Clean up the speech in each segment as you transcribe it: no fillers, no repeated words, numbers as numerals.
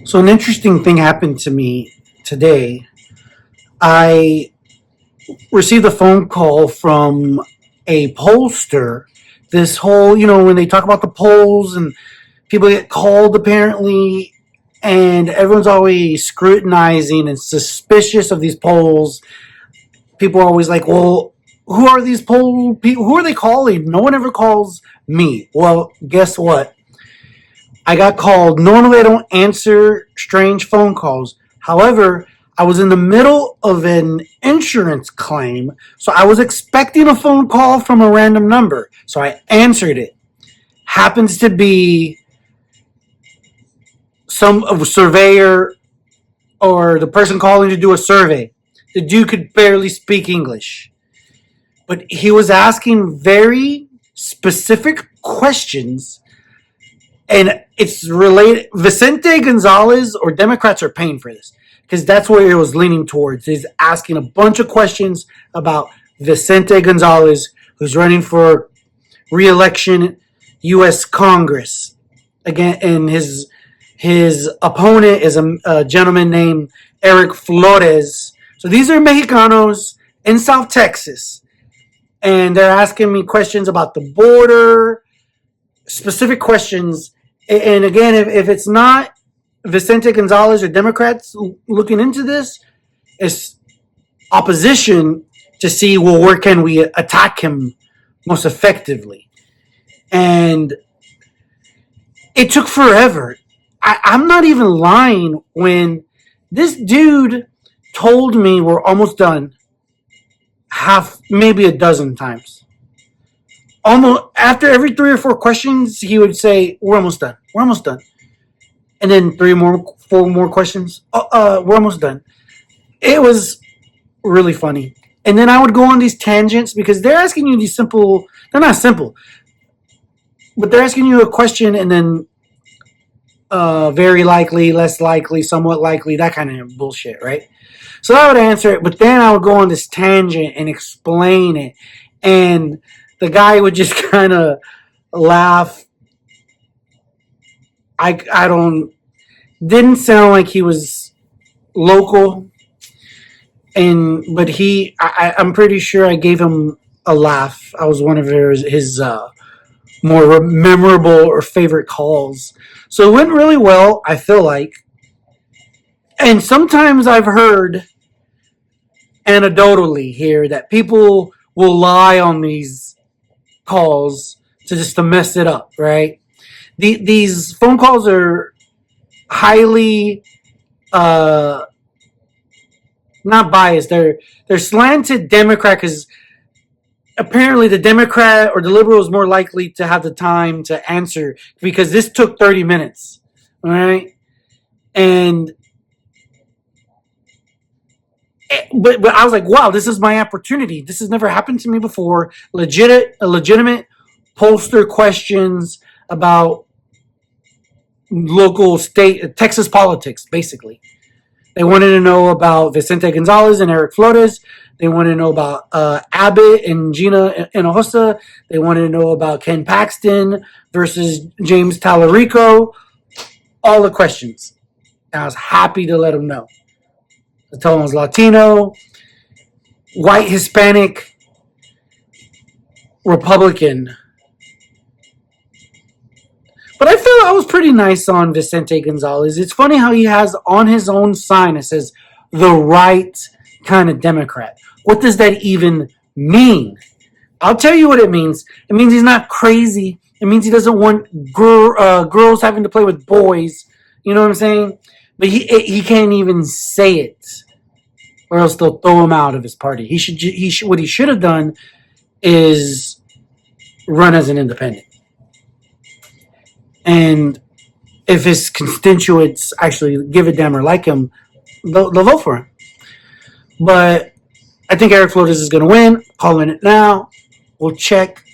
So an interesting thing happened to me today. I received a phone call from a pollster. This whole, when they talk about the polls and people get called apparently, and everyone's always scrutinizing and suspicious of these polls. People are always like, well, who are these poll people? Who are they calling? No one ever calls me. Well, guess what? I got called. Normally, I don't answer strange phone calls. However, I was in the middle of an insurance claim, so I was expecting a phone call from a random number. So I answered it. Happens to be some surveyor or the person calling to do a survey. The dude could barely speak English, but he was asking very specific questions, and it's related. Vicente Gonzalez or Democrats are paying for this because that's where it was leaning towards. He's asking a bunch of questions about Vicente Gonzalez, who's running for re-election U.S. Congress again, and his opponent is a gentleman named Eric Flores. So these are Mexicanos in South Texas, and they're asking me questions about the border, specific questions. And again, if it's not Vicente Gonzalez or Democrats looking into this, it's opposition to see, well, where can we attack him most effectively? And it took forever. I'm not even lying when this dude told me we're almost done maybe a dozen times. Almost after every 3 or 4 questions, he would say, "We're almost done. We're almost done." And then 4 more questions. We're almost done. It was really funny. And then I would go on these tangents because they're asking you these simple. They're not simple, but they're asking you a question and then very likely, less likely, somewhat likely, that kind of bullshit, right? So I would answer it, but then I would go on this tangent and explain it, and the guy would just kind of laugh. I don't didn't sound like he was local, but I'm pretty sure I gave him a laugh. I was one of his more memorable or favorite calls. So it went really well, I feel like. And sometimes I've heard anecdotally here that people will lie on these calls to mess it up, right? These phone calls are highly not biased. They're slanted Democrat because apparently the Democrat or the liberal is more likely to have the time to answer because this took 30 minutes, all right? And but I was like, wow, this is my opportunity. This has never happened to me before. Legitimate pollster questions about local state Texas politics, basically. They wanted to know about Vicente Gonzalez and Eric Flores. They wanted to know about Abbott and Gina Hinojosa. They wanted to know about Ken Paxton versus James Tallarico. All the questions. And I was happy to let them know. I told him I was Latino, white, Hispanic, Republican. But I feel I was pretty nice on Vicente Gonzalez. It's funny how he has on his own sign, it says, the right kind of Democrat. What does that even mean? I'll tell you what it means. It means he's not crazy. It means he doesn't want girls having to play with boys. You know what I'm saying? But he can't even say it, or else they'll throw him out of his party. What he should have done is run as an independent. And if his constituents actually give a damn or like him, they'll vote for him. But I think Eric Flores is going to win. Calling it now. We'll check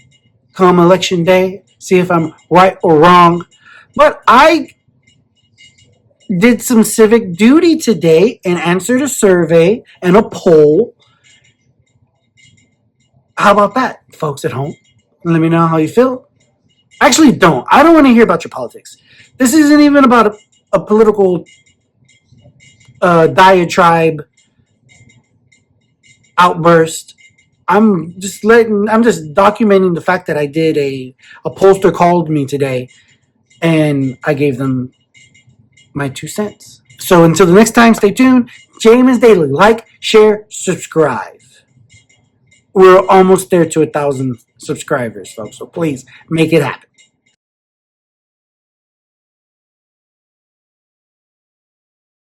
come election day, see if I'm right or wrong. But I did some civic duty today and answered a survey and a poll. How about that, folks at home? Let me know how you feel. Actually, don't. I don't want to hear about your politics. This isn't even about a political diatribe outburst. I'm just documenting the fact that I did a pollster called me today and I gave them my 2 cents. So until the next time, stay tuned. Jamin's Daily. Like, share, subscribe. We're almost there to 1,000 subscribers, folks. So please make it happen.